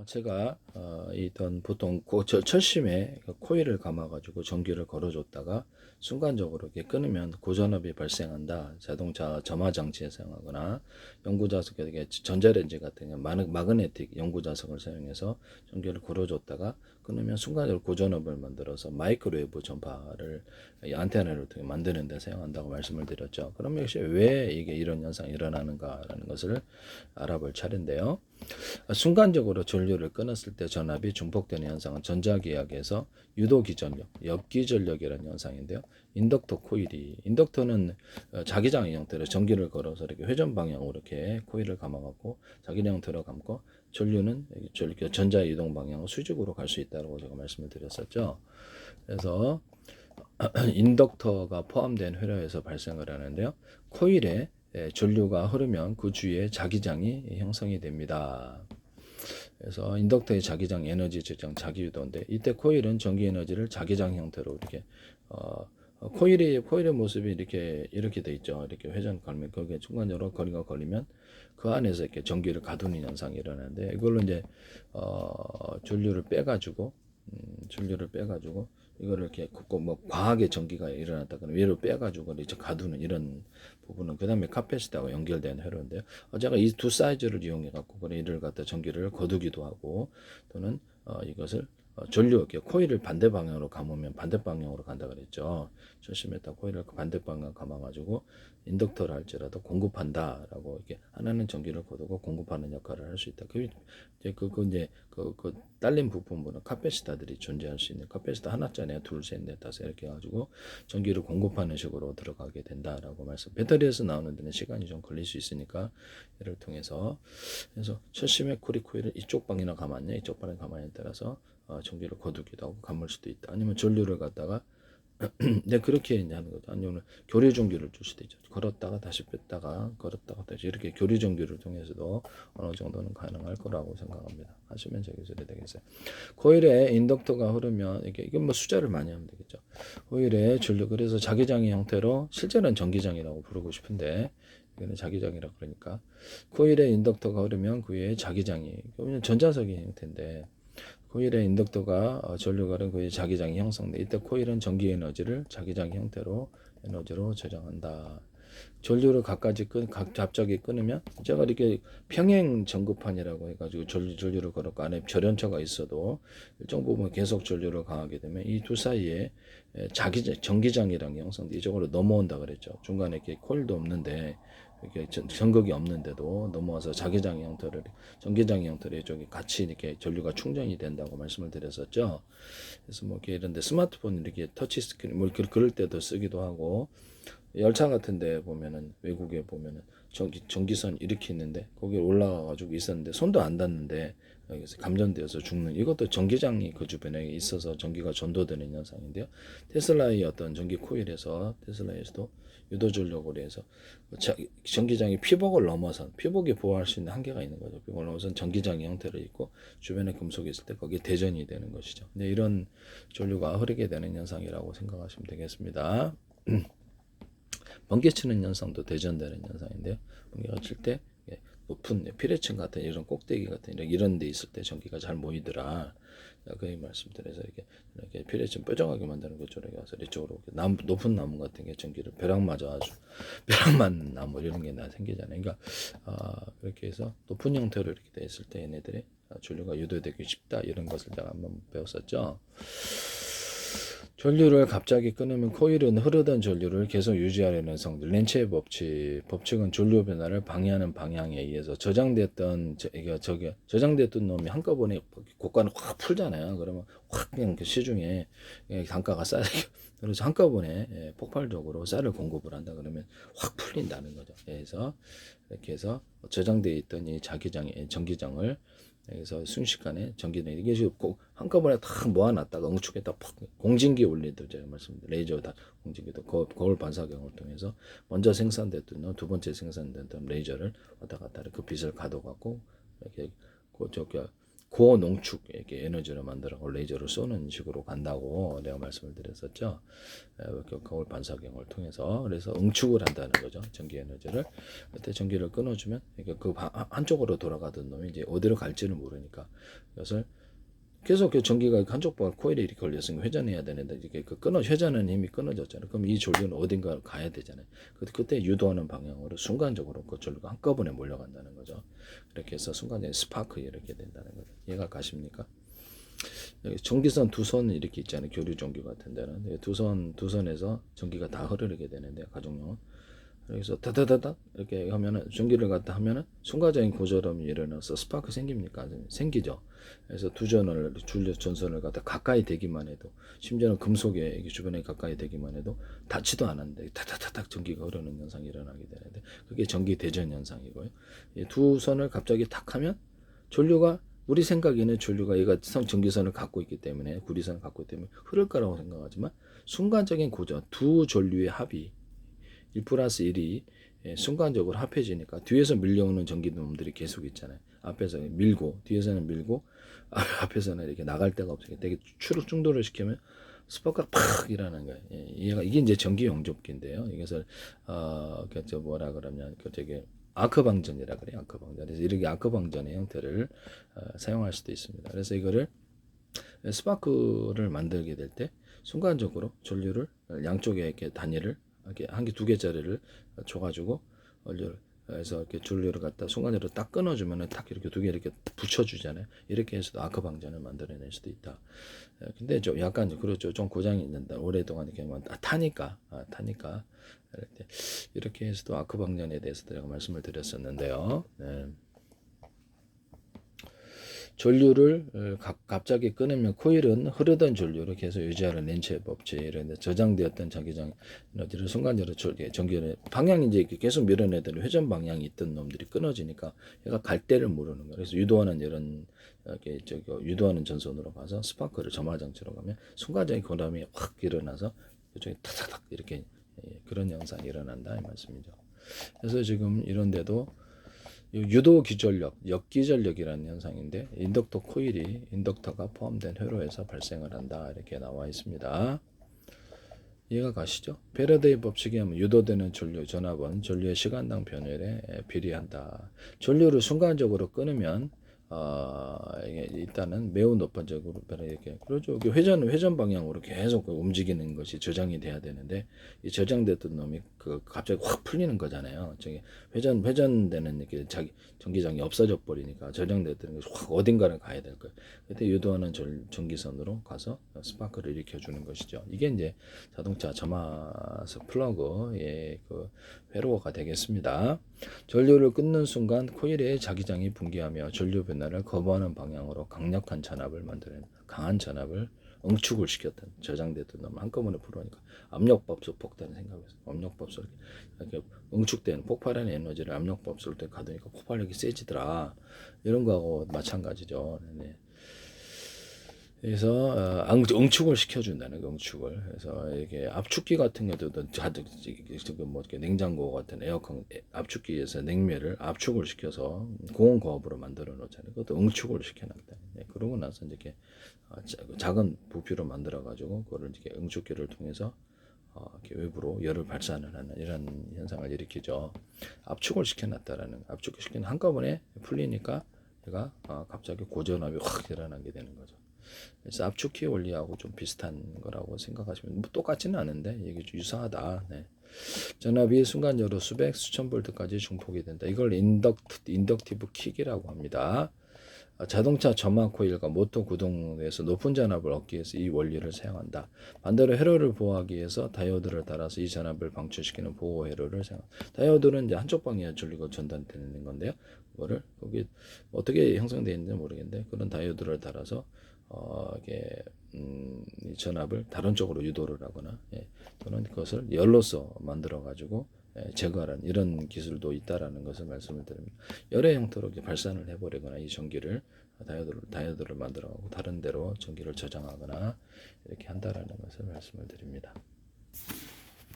제가 이던 보통 철심에 코일을 감아가지고 전기를 걸어줬다가 순간적으로 이렇게 끊으면 고전압이 발생한다. 자동차 점화 장치에 사용하거나 연구자석, 전자레인지 같은 마그네틱 연구자석을 사용해서 전기를 걸어줬다가 끊으면 순간적으로 고전압을 만들어서 마이크로웨이브 전파를 이 안테나를 통해 만드는 데 사용한다고 말씀을 드렸죠. 그럼 역시 왜 이게 이런 현상이 일어나는가라는 것을 알아볼 차례인데요. 순간적으로 전류를 끊었을 때 전압이 중폭되는 현상은 전자기학에서 유도기전력, 역기전력이라는 현상인데요. 인덕터는 자기장 형태로 전기를 걸어서 이렇게 회전 방향으로 이렇게 코일을 감아갖고 자기장 형태로 감고 전류는 전자 이동 방향으로 수직으로 갈 수 있다고 제가 말씀을 드렸었죠. 그래서 인덕터가 포함된 회로에서 발생을 하는데요. 코일에 전류가 흐르면 그 주위에 자기장이 형성이 됩니다. 그래서 인덕터의 자기장 에너지 저장 자기유도인데 이때 코일은 전기 에너지를 자기장 형태로 이렇게 코일의 모습이 이렇게 돼 있죠. 이렇게 회전 걸면 거기에 중간적으로 거리가 걸리면 그 안에서 이렇게 전기를 가두는 현상이 일어나는데 이걸로 이제 전류를 빼가지고 이거를 이렇게 뭐 과하게 전기가 일어났다거나 위로 빼가지고 이제 가두는 이런 부분은 그 다음에 카패시터와 연결된 회로인데요. 제가 이 두 사이즈를 이용해 갖고 이를 갖다 전기를 거두기도 하고 또는 이것을 전류 이렇게 코일을 반대 방향으로 감으면 반대 방향으로 간다 그랬죠. 70m 코일을 반대 방향 감아가지고 인덕터를 할지라도 공급한다라고 이렇게 하나는 전기를 거두고 공급하는 역할을 할 수 있다. 그 딸린 부품부는 카패시터들이 존재할 수 있는 카패시터 하나짜리 둘, 셋, 넷, 다섯 이렇게 해가지고 전기를 공급하는 식으로 들어가게 된다라고 말씀. 배터리에서 나오는 데는 시간이 좀 걸릴 수 있으니까 이를 통해서 그래서 철심의 코일을 이쪽 방향이나 가만히 이쪽 방향 가만히에 따라서 전기를 거두기도 하고 감을 수도 있다. 아니면 전류를 갖다가 네, 그렇게 이제 하는 거죠. 아니면 교류 전기를 줄 수도 있죠. 걸었다가 다시 뺐다가 걸었다가 다시 이렇게 교류 전기를 통해서도 어느 정도는 가능할 거라고 생각합니다. 하시면 제기술이 되겠어요. 코일에 인덕터가 흐르면 이게 뭐 숫자를 많이 하면 되겠죠. 코일에 전류 그래서 자기장의 형태로 실제는 전기장이라고 부르고 싶은데 이거는 자기장이라 그러니까 코일에 인덕터가 흐르면 그 위에 자기장이 전자석의 형태인데 코일의 인덕터가 전류가 흐른 그 자기장이 형성돼 이때 코일은 전기 에너지를 자기장 형태로 에너지로 저장한다. 전류를 갑자기 끊으면 제가 이렇게 평행 전구판이라고 해가지고 전류를 걸었고 안에 절연처가 있어도 일정 부분 계속 전류를 가하게 되면 이 두 사이에 전기장이라는 게 형성돼 이쪽으로 넘어온다 그랬죠. 중간에 이렇게 코일도 없는데 이렇게 전극이 없는데도 넘어와서 자기장 형태를 전기장 형태로 이쪽에 같이 이렇게 전류가 충전이 된다고 말씀을 드렸었죠. 그래서 뭐 이런데 스마트폰 이렇게 터치 스크린 뭐 그럴 때도 쓰기도 하고 열차 같은데 보면은 외국에 보면은 전기선 이렇게 있는데 거기 올라가 가지고 있었는데 손도 안 닿는데 여기서 감전되어서 죽는 이것도 전기장이 그 주변에 있어서 전기가 전도되는 현상인데요. 테슬라의 어떤 전기 코일에서 테슬라에서도 유도 전력으로 해서 전기장이 피복을 넘어선 피복이 보호할 수 있는 한계가 있는 거죠. 피복을 넘어선 전기장의 형태로 있고 주변에 금속이 있을 때 거기에 대전이 되는 것이죠. 근데 이런 전류가 흐르게 되는 현상이라고 생각하시면 되겠습니다. 번개치는 현상도 대전되는 현상인데요. 번개가 칠 때 높은 피레층 같은 이런 꼭대기 같은 이런 데 있을 때 전기가 잘 모이더라. 그 말씀드려서 이렇게 피레층 뾰족하게 만드는 것처럼 가서 이쪽으로 높은 나무 같은 게 전기를 벼락 맞아 아주 벼락 맞는 나무 이런 게 생기잖아요. 그러니까 그렇게 해서 높은 형태로 이렇게 돼 있을 때 얘네들이 전류가 유도되기 쉽다 이런 것을 제가 한번 배웠었죠. 전류를 갑자기 끊으면 코일은 흐르던 전류를 계속 유지하려는 성질. 렌츠의 법칙은 전류 변화를 방해하는 방향에 의해서 저장됐던 놈이 한꺼번에 고가는 확 풀잖아요. 그러면 확 그냥 그 시중에 단가가 싸. 그래서 한꺼번에 폭발적으로 쌀을 공급을 한다 그러면 확 풀린다는 거죠. 그래서 이렇게 해서 저장되어 있던 이 전기장을 그래서 순식간에 전기는 이게 지금 꼭 한꺼번에 다 모아놨다가 응축에다 팍 공진기 올리듯 제가 말씀드린 레이저 다 공진기도 거울 반사경을 통해서 먼저 생산됐던 두 번째 생산됐던 레이저를 왔다 갔다 그 빛을 가둬갖고 이렇게 고농축 이렇게 에너지를 만들어 레이저를 쏘는 식으로 간다고 내가 말씀을 드렸었죠. 거울 반사경을 통해서. 그래서 응축을 한다는 거죠. 전기 에너지를. 그때 전기를 끊어주면 그 한쪽으로 돌아가던 놈이 이제 어디로 갈지는 모르니까 이것을 계속 그 전기가 한쪽 발 코일에 이렇게 걸렸으니까 회전해야 되는데 이게 회전하는 힘이 끊어졌잖아요. 그럼 이 전류는 어딘가 가야 되잖아요. 그때 유도하는 방향으로 순간적으로 그 전류가 한꺼번에 몰려간다는 거죠. 이렇게 해서 순간적인 스파크 이렇게 된다는 거죠. 이해가 가십니까? 전기선 두 선 이렇게 있잖아요. 교류 전기 같은 데는 두 선에서 전기가 다 흐르게 되는데 가정용은 그래서 다다다다 이렇게 하면은 전기를 갖다 하면은 순간적인 고저름이 일어나서 스파크 생깁니까? 생기죠. 그래서 두 전선을 갖다 가까이 대기만 해도, 심지어는 금속에 주변에 가까이 대기만 해도 닿지도 않았는데 다다다닥 전기가 흐르는 현상이 일어나게 되는데 그게 전기 대전 현상이고요. 두 선을 갑자기 탁 하면 전류가, 우리 생각에는 전류가 얘가 전기선을 갖고 있기 때문에, 구리선을 갖고 있기 때문에 흐를 거라고 생각하지만 순간적인 고저, 두 전류의 합이 1 플러스 1이 순간적으로 합해지니까 뒤에서 밀려오는 전기놈들이 계속 있잖아요. 앞에서 밀고 뒤에서는 밀고 앞에서는 이렇게 나갈 데가 없으니까 되게 추락 충돌을 시키면 스파크가 팍 일어나는 거예요. 이게 이제 전기 용접기인데요. 이것을 뭐라 그러면 되게 아크 방전이라 그래요. 아크 방전. 그래서 이렇게 아크 방전의 형태를 사용할 수도 있습니다. 그래서 이거를 스파크를 만들게 될 때 순간적으로 전류를 양쪽에 이렇게 단위를 이렇게 한 개, 두 개짜리를 줘가지고 그래서 이렇게 전류를 갖다 순간적으로 딱 끊어주면은 딱 이렇게 두 개 이렇게 붙여주잖아요. 이렇게 해서도 아크 방전을 만들어낼 수도 있다. 근데 좀 약간 그렇죠. 좀 고장이 있는다. 오랫동안 이렇게 타니까 이렇게 해서도 아크 방전에 대해서 제가 말씀을 드렸었는데요. 네. 전류를 갑자기 끊으면 코일은 흐르던 전류를 계속 유지하는 렌츠의 법칙, 이런 데 저장되었던 전기장 에너지를 순간적으로 전기를 방향이 이제 계속 밀어내던 회전 방향이 있던 놈들이 끊어지니까 얘가 갈 데를 모르는 거예요. 그래서 유도하는 이런 유도하는 전선으로 가서 스파크를 점화장치로 가면 순간적인 고람이 확 일어나서 이쪽에 타닥탁 이렇게 그런 현상이 일어난다 이 말씀이죠. 그래서 지금 이런데도 유도 기전력, 역기전력이라는 현상인데 인덕터 코일이 인덕터가 포함된 회로에서 발생을 한다 이렇게 나와 있습니다. 이해가 가시죠? 패러데이 법칙에 하면 유도되는 전류 전압은 전류의 시간당 변율에 비례한다. 전류를 순간적으로 끊으면 이게 일단은 매우 높은 적으로 이렇게 그러죠. 회전 방향으로 계속 움직이는 것이 저장이 돼야 되는데 이 저장됐던 놈이 갑자기 확 풀리는 거잖아요. 저기 회전되는 이렇게 전기장이 없어져 버리니까 저장됐던 것이 확 어딘가를 가야 될 거예요. 그때 유도하는 전기선으로 가서 스파크를 일으켜 주는 것이죠. 이게 이제 자동차 점화석 플러그의 그 회로가 되겠습니다. 전류를 끊는 순간 코일의 자기장이 붕괴하며 전류 변화를 거부하는 방향으로 강력한 전압을 만드는 강한 전압을 응축을 시켰던 저장됐던 놈을 한꺼번에 풀어오니까 압력밥솥 폭탄 생각해서 압력밥솥 이렇게 응축된 폭발하는 에너지를 압력밥솥 때 가두니까 폭발력이 세지더라 이런 거하고 마찬가지죠. 네. 그래서 응축을 시켜준다는 거, 응축을. 그래서 이게 압축기 같은 경우도 뭐 이렇게 냉장고 같은 에어컨 압축기에서 냉매를 압축을 시켜서 고온고압으로 만들어 놓잖아요. 그것도 응축을 시켜놨다. 네, 그러고 나서 이렇게 작은 부피로 만들어 가지고 그거를 이렇게 응축기를 통해서 이렇게 외부로 열을 발산을 하는 이런 현상을 일으키죠. 압축을 시켜놨다라는 압축을 시키는 한꺼번에 풀리니까 얘가 갑자기 고전압이 확 일어나게 되는 거죠. 그래서 압축기 원리하고 좀 비슷한 거라고 생각하시면 뭐 똑같지는 않은데 이게 좀 유사하다. 네. 전압이 순간적으로 수천 볼트까지 중폭이 된다. 이걸 인덕티브 킥이라고 합니다. 자동차 점화 코일과 모터 구동에서 높은 전압을 얻기 위해서 이 원리를 사용한다. 반대로 회로를 보호하기 위해서 다이오드를 달아서 이 전압을 방출시키는 보호 회로를 사용한다. 다이오드는 이제 한쪽 방향에 전류가 전달되는 건데요. 그거를 거기 어떻게 형성되어 있는지 모르겠는데 그런 다이오드를 달아서 이게 이 전압을 다른 쪽으로 유도를 하거나 또는 그것을 열로서 만들어 가지고 제거하는 이런 기술도 있다라는 것을 말씀을 드립니다. 열의 형태로 발산을 해버리거나 이 전기를 다이오드를 만들어가고 다른 데로 전기를 저장하거나 이렇게 한다라는 것을 말씀을 드립니다.